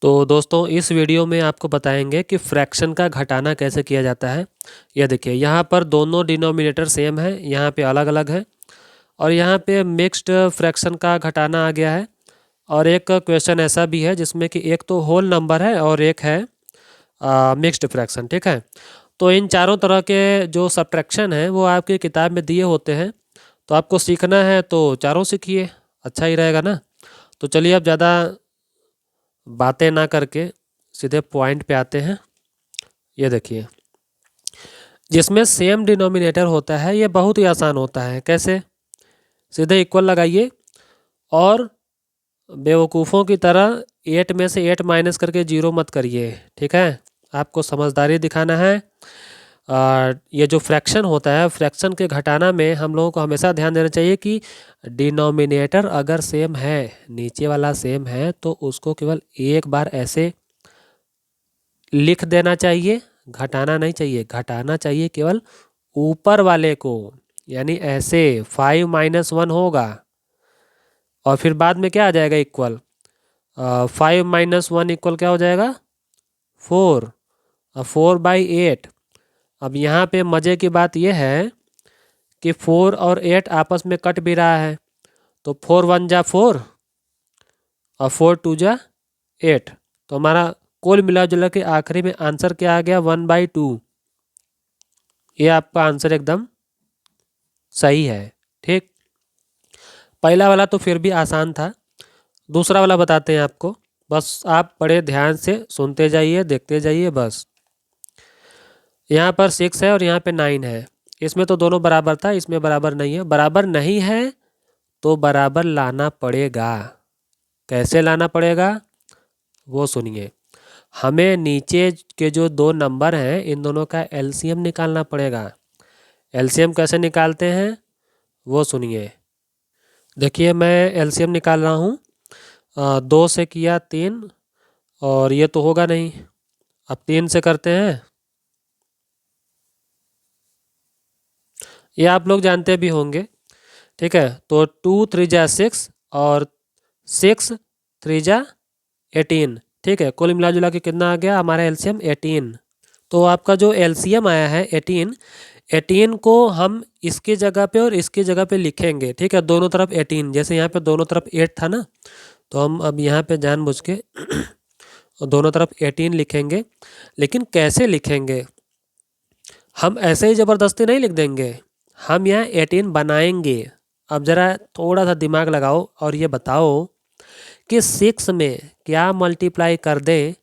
तो दोस्तों इस वीडियो में आपको बताएंगे कि फ्रैक्शन का घटाना कैसे किया जाता है। यह देखिए, यहाँ पर दोनों डिनोमिनेटर सेम है, यहाँ पे अलग अलग है और यहाँ पे मिक्स्ड फ्रैक्शन का घटाना आ गया है। और एक क्वेश्चन ऐसा भी है जिसमें कि एक तो होल नंबर है और एक है मिक्स्ड फ्रैक्शन। ठीक है, तो इन चारों तरह के जो सब्ट्रैक्शन है वो आपकी किताब में दिए होते हैं। तो आपको सीखना है तो चारों सीखिए, अच्छा ही रहेगा ना। तो चलिए अब ज़्यादा बातें ना करके सीधे पॉइंट पे आते हैं। ये देखिए, जिसमें सेम डिनोमिनेटर होता है ये बहुत ही आसान होता है। कैसे? सीधे इक्वल लगाइए और बेवकूफ़ों की तरह 8 में से 8 माइनस करके 0 मत करिए। ठीक है, आपको समझदारी दिखाना है। ये जो फ्रैक्शन होता है, फ्रैक्शन के घटाना में हम लोगों को हमेशा ध्यान देना चाहिए कि डिनोमिनेटर अगर सेम है, नीचे वाला सेम है, तो उसको केवल एक बार ऐसे लिख देना चाहिए। घटाना नहीं चाहिए, घटाना चाहिए केवल ऊपर वाले को, यानी ऐसे 5 माइनस 1 होगा और फिर बाद में क्या आ जाएगा? इक्वल। 5 माइनस 1 इक्वल क्या हो जाएगा? 4। 4/8। अब यहाँ पे मज़े की बात यह है कि 4 और 8 आपस में कट भी रहा है, तो 4 1 जा 4 और 4 2 जा 8। तो हमारा कुल मिला जुला के आखिरी में आंसर क्या आ गया? 1/2। ये आपका आंसर एकदम सही है। ठीक, पहला वाला तो फिर भी आसान था, दूसरा वाला बताते हैं आपको। बस आप बड़े ध्यान से सुनते जाइए, देखते जाइए। बस यहाँ पर 6 है और यहाँ पे 9 है। इसमें तो दोनों बराबर था, इसमें बराबर नहीं है। बराबर नहीं है तो बराबर लाना पड़ेगा। कैसे लाना पड़ेगा वो सुनिए। हमें नीचे के जो दो नंबर हैं इन दोनों का एलसीएम निकालना पड़ेगा। एलसीएम कैसे निकालते हैं वो सुनिए। देखिए, मैं एलसीएम निकाल रहा हूँ। 2 से किया 3 और ये तो होगा नहीं। अब 3 से करते हैं, ये आप लोग जानते भी होंगे। ठीक है, तो 2 3 जा 6 और 6 3 जा 18। ठीक है, कुल मिला जुला के कितना आ गया हमारा एलसीएम? 18। तो आपका जो एलसीएम आया है 18, 18 को हम इसकी जगह पे और इसकी जगह पे लिखेंगे। ठीक है, दोनों तरफ 18, जैसे यहाँ पे दोनों तरफ 8 था ना, तो हम अब यहाँ पे जानबूझ के दोनों तरफ 18 लिखेंगे। लेकिन कैसे लिखेंगे? हम ऐसे ही ज़बरदस्ती नहीं लिख देंगे, हम यहाँ 18 बनाएंगे। अब ज़रा थोड़ा सा दिमाग लगाओ और ये बताओ कि 6 में क्या मल्टीप्लाई कर दें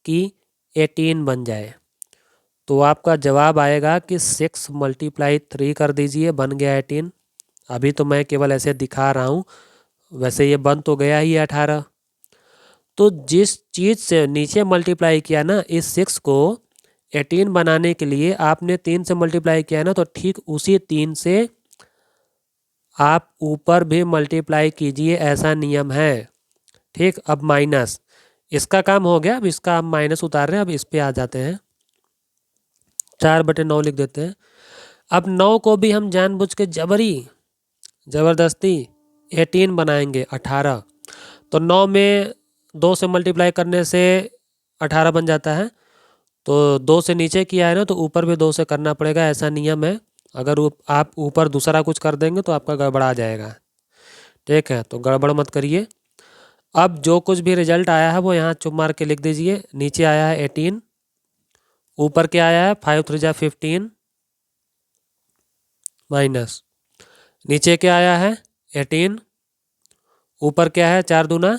कि 18 बन जाए? तो आपका जवाब आएगा कि 6 × 3 कर दीजिए, बन गया 18। अभी तो मैं केवल ऐसे दिखा रहा हूँ, वैसे ये बन तो गया ही 18। तो जिस चीज़ से नीचे मल्टीप्लाई किया ना, इस 6 को 18 बनाने के लिए आपने 3 से मल्टीप्लाई किया ना, तो ठीक उसी 3 से आप ऊपर भी मल्टीप्लाई कीजिए, ऐसा नियम है। ठीक, अब माइनस, इसका काम हो गया। अब इसका हम माइनस उतार रहे हैं, अब इस पे आ जाते हैं। 4/9 लिख देते हैं। अब 9 को भी हम जानबूझ के ज़बरदस्ती 18 बनाएंगे, 18। तो 9 में 2 से मल्टीप्लाई करने से 18 बन जाता है। तो 2 से नीचे किया है ना, तो ऊपर भी 2 से करना पड़ेगा, ऐसा नियम है। अगर आप ऊपर दूसरा कुछ कर देंगे तो आपका गड़बड़ा जाएगा। ठीक है, तो गड़बड़ मत करिए। अब जो कुछ भी रिजल्ट आया है वो यहाँ चुप मार के लिख दीजिए। नीचे आया है 18, ऊपर क्या आया है? 5 3 जा 15 माइनस, नीचे क्या आया है? 18, ऊपर क्या है? 4 दूना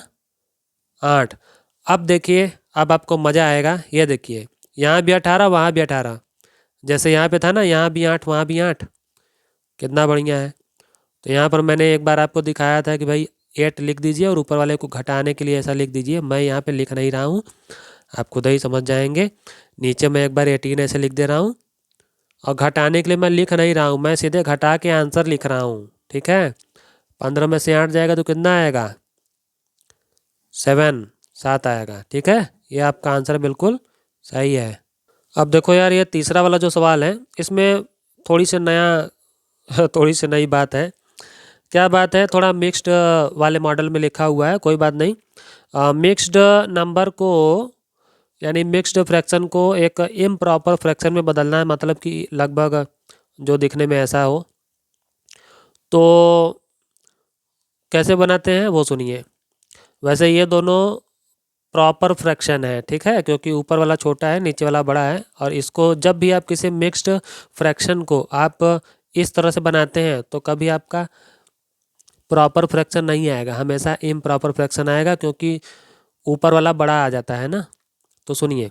8। अब देखिए, अब आपको मज़ा आएगा। ये देखिए, यहाँ भी 18, वहाँ भी 18, जैसे यहाँ पे था ना, यहाँ भी 8 वहाँ भी 8। कितना बढ़िया है। तो यहाँ पर मैंने एक बार आपको दिखाया था कि भाई 8 लिख दीजिए और ऊपर वाले को घटाने के लिए ऐसा लिख दीजिए। मैं यहाँ पे लिख नहीं रहा हूँ, आप खुद ही समझ जाएंगे। नीचे मैं एक बार 18 ऐसे लिख दे रहा हूँ और घटाने के लिए मैं लिख नहीं रहा हूँ, मैं सीधे घटा के आंसर लिख रहा हूँ। ठीक है, 15 में से 8 जाएगा तो कितना आएगा? 7 आएगा। ठीक है, ये आपका आंसर बिल्कुल सही है। अब देखो यार, ये तीसरा वाला जो सवाल है इसमें थोड़ी सी नई बात है क्या बात है, थोड़ा मिक्स्ड वाले मॉडल में लिखा हुआ है, कोई बात नहीं। मिक्स्ड नंबर को यानी मिक्स्ड फ्रैक्शन को एक इम्प्रॉपर फ्रैक्शन में बदलना है, मतलब कि लगभग जो दिखने में ऐसा हो। तो कैसे बनाते हैं वो सुनिए। वैसे ये दोनों प्रॉपर फ्रैक्शन है, ठीक है, क्योंकि ऊपर वाला छोटा है नीचे वाला बड़ा है। और इसको जब भी आप किसी मिक्स्ड फ्रैक्शन को आप इस तरह से बनाते हैं तो कभी आपका प्रॉपर फ्रैक्शन नहीं आएगा, हमेशा इम्प्रॉपर फ्रैक्शन आएगा, क्योंकि ऊपर वाला बड़ा आ जाता है ना। तो सुनिए,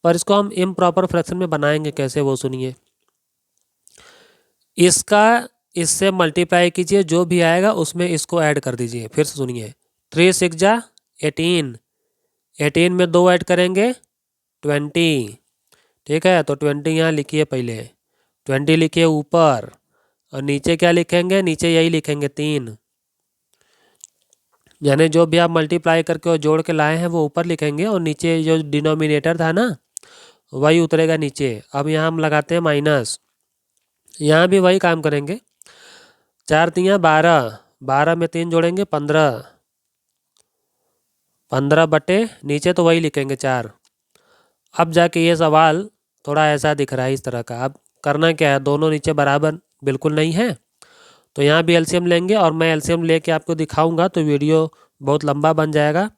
पर इसको हम इम्प्रॉपर फ्रैक्शन में बनाएंगे कैसे वो सुनिए। इसका इससे मल्टीप्लाई कीजिए, जो भी आएगा उसमें इसको ऐड कर दीजिए। फिर से सुनिए, 3 6 जा 18, 18 में 2 ऐड करेंगे 20, ठीक है। तो 20 यहाँ लिखिए, पहले 20 लिखिए ऊपर, और नीचे क्या लिखेंगे, नीचे यही लिखेंगे 3। यानी जो भी आप मल्टीप्लाई करके और जोड़ के लाए हैं वो ऊपर लिखेंगे, और नीचे जो डिनोमिनेटर था ना वही उतरेगा नीचे। अब यहाँ हम लगाते हैं माइनस, यहाँ भी वही काम करेंगे। 4 तियाँ 12, 12 में 3 जोड़ेंगे 15, 15 बटे नीचे तो वही लिखेंगे 4। अब जाके ये सवाल थोड़ा ऐसा दिख रहा है इस तरह का। अब करना क्या है, दोनों नीचे बराबर बिल्कुल नहीं है, तो यहाँ भी एलसीएम लेंगे, और मैं एलसीएम लेके आपको दिखाऊंगा तो वीडियो बहुत लंबा बन जाएगा।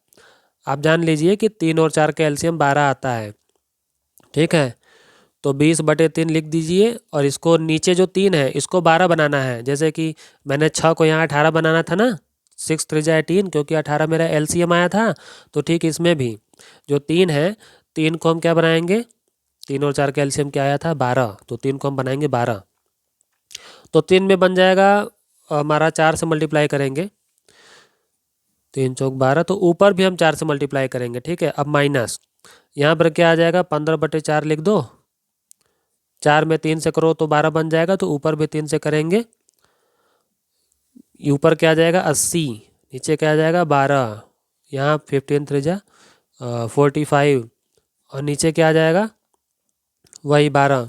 आप जान लीजिए कि 3 और 4 का एलसीएम 12 आता है, ठीक है। तो 20/3 लिख दीजिए, और इसको नीचे जो 3 है इसको 12 बनाना है। जैसे कि मैंने 6 को यहाँ 18 बनाना था ना, 6 3 जा 18, क्योंकि 18 मेरा एलसीएम आया था। तो ठीक इसमें भी जो 3 है, 3 को हम क्या बनाएंगे, 3 और 4 का एलसीएम क्या आया था 12, तो 3 को हम बनाएंगे 12। तो 3 में बन जाएगा हमारा, 4 से मल्टीप्लाई करेंगे, 3 चौक 12, तो ऊपर भी हम 4 से मल्टीप्लाई करेंगे, ठीक है। अब माइनस, यहाँ पर क्या आ जाएगा, 15/4 लिख दो। 4 में 3 से करो तो 12 बन जाएगा, तो ऊपर भी 3 से करेंगे, ऊपर क्या आ जाएगा 80, नीचे क्या आ जाएगा 12, यहाँ 15 3 जा 45, और नीचे क्या आ जाएगा वही 12।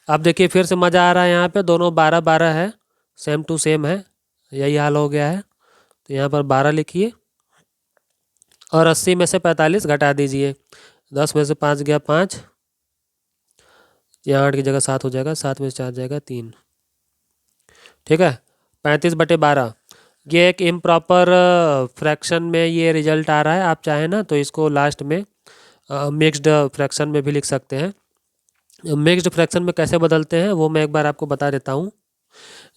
अब देखिए फिर से मज़ा आ रहा है, यहाँ पे दोनों 12 12 है, सेम टू सेम है, यही हाल हो गया है। तो यहाँ पर 12 लिखिए, और 80 में से 45 घटा दीजिए। 10 में से 5 गया 5, यहाँ 8 की जगह 7 हो जाएगा, 7 में से 4 जाएगा 3, ठीक है। 35/12, ये एक इम्प्रॉपर फ्रैक्शन में ये रिजल्ट आ रहा है। आप चाहें ना तो इसको लास्ट में मिक्स्ड फ्रैक्शन में भी लिख सकते हैं। मिक्स्ड फ्रैक्शन में कैसे बदलते हैं वो मैं एक बार आपको बता देता हूँ।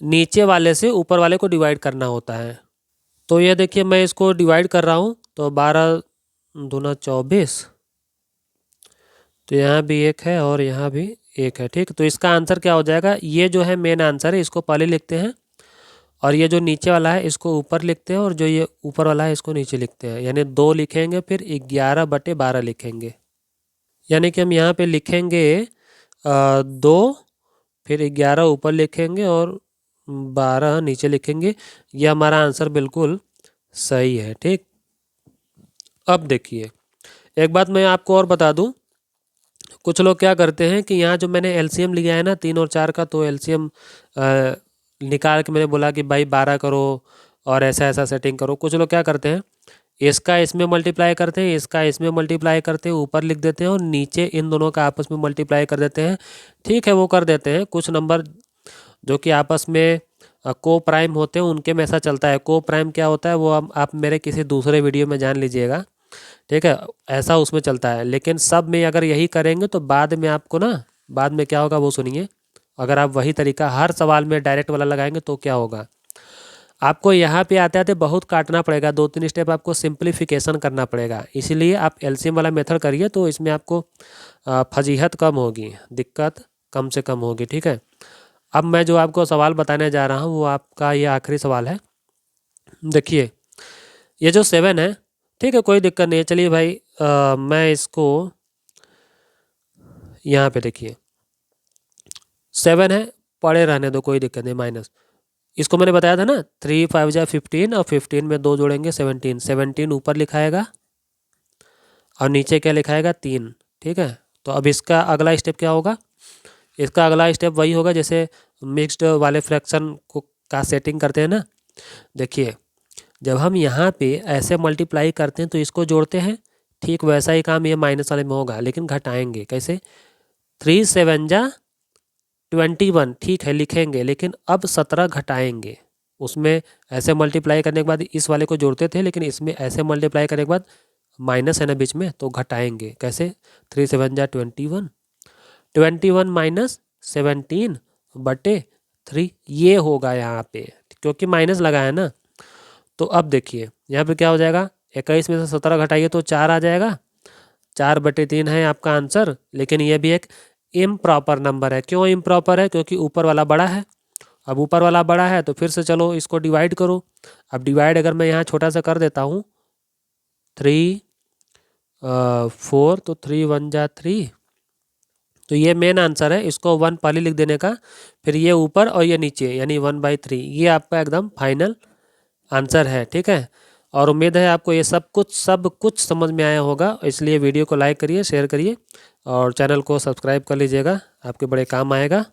नीचे वाले से ऊपर वाले को डिवाइड करना होता है। तो ये देखिए मैं इसको डिवाइड कर रहा हूँ, तो 12 दूना 24, तो यहाँ भी 1 है और यहाँ भी 1 है, ठीक। तो इसका आंसर क्या हो जाएगा, ये जो है मेन आंसर है, इसको पहले लिखते हैं, और ये जो नीचे वाला है इसको ऊपर लिखते हैं, और जो ये ऊपर वाला है इसको नीचे लिखते हैं। यानी 2 लिखेंगे, फिर 11/12 लिखेंगे। यानी कि हम यहाँ पे लिखेंगे 2, फिर 11 ऊपर लिखेंगे और 12 नीचे लिखेंगे। ये हमारा आंसर बिल्कुल सही है, ठीक। अब देखिए एक बात मैं आपको और बता दूं, कुछ लोग क्या करते हैं कि यहाँ जो मैंने एलसीएम लिया है ना 3 और 4 का, तो एलसीएम निकाल के मैंने बोला कि भाई 12 करो और ऐसा ऐसा सेटिंग करो। कुछ लोग क्या करते हैं, इसका इसमें मल्टीप्लाई करते हैं, इसका इसमें मल्टीप्लाई करते हैं, ऊपर लिख देते हैं, और नीचे इन दोनों का आपस में मल्टीप्लाई कर देते हैं। ठीक है, वो कर देते हैं। कुछ नंबर जो कि आपस में को प्राइम होते हैं उनके में ऐसा चलता है। को प्राइम क्या होता है वो आप मेरे किसी दूसरे वीडियो में जान लीजिएगा, ठीक है। ऐसा उसमें चलता है, लेकिन सब में अगर यही करेंगे तो बाद में आपको ना, बाद में क्या होगा वो सुनिए। अगर आप वही तरीका हर सवाल में डायरेक्ट वाला लगाएंगे तो क्या होगा, आपको यहाँ पे आते आते बहुत काटना पड़ेगा, 2-3 स्टेप आपको सिंप्लीफिकेशन करना पड़ेगा। इसीलिए आप एलसीएम वाला मेथड करिए, तो इसमें आपको फजीहत कम होगी, दिक्कत कम से कम होगी, ठीक है। अब मैं जो आपको सवाल बताने जा रहा हूँ वो आपका ये आखिरी सवाल है। देखिए ये जो 7 है, ठीक है, कोई दिक्कत नहीं है। चलिए भाई मैं इसको यहाँ पे देखिए 7 है, पड़े रहने दो, कोई दिक्कत नहीं। माइनस, इसको मैंने बताया था ना 3 5 जा 15, और 15 में 2 जोड़ेंगे 17, 17 ऊपर लिखाएगा और नीचे क्या लिखाएगा 3, ठीक है। तो अब इसका अगला स्टेप क्या होगा, इसका अगला स्टेप वही होगा जैसे मिक्स्ड वाले फ्रैक्शन को का सेटिंग करते हैं ना, देखिए जब हम यहाँ पे ऐसे मल्टीप्लाई करते हैं तो इसको जोड़ते हैं, ठीक वैसा ही काम ये माइनस वाले में होगा, लेकिन घटाएंगे कैसे। 3 7 जा 21, ठीक है लिखेंगे, लेकिन अब 17 घटाएंगे। उसमें ऐसे मल्टीप्लाई करने के बाद इस वाले को जोड़ते थे, लेकिन इसमें ऐसे मल्टीप्लाई करने के बाद माइनस है ना बीच में, तो घटाएंगे कैसे। 3 7 जा 21, 21 माइनस 17 बटे 3, ये होगा यहाँ पे, क्योंकि माइनस लगा है ना। तो अब देखिए यहाँ पे क्या हो जाएगा, 21 में से 17 घटाइए तो 4 आ जाएगा। 4/3 है आपका आंसर, लेकिन ये भी एक इम्प्रॉपर नंबर है। क्यों इम्प्रॉपर है, क्योंकि ऊपर वाला बड़ा है। अब ऊपर वाला बड़ा है तो फिर से चलो इसको डिवाइड करो। अब डिवाइड अगर मैं यहाँ छोटा सा कर देता हूँ, 3 4, तो 3 1 जा 3, तो ये मेन आंसर है। इसको 1 पहले लिख देने का, फिर ये ऊपर और ये नीचे, यानी 1/3, ये आपका एकदम फाइनल आंसर है। ठीक है, और उम्मीद है आपको ये सब कुछ समझ में आया होगा। इसलिए वीडियो को लाइक करिए, शेयर करिए और चैनल को सब्सक्राइब कर लीजिएगा, आपके बड़े काम आएगा।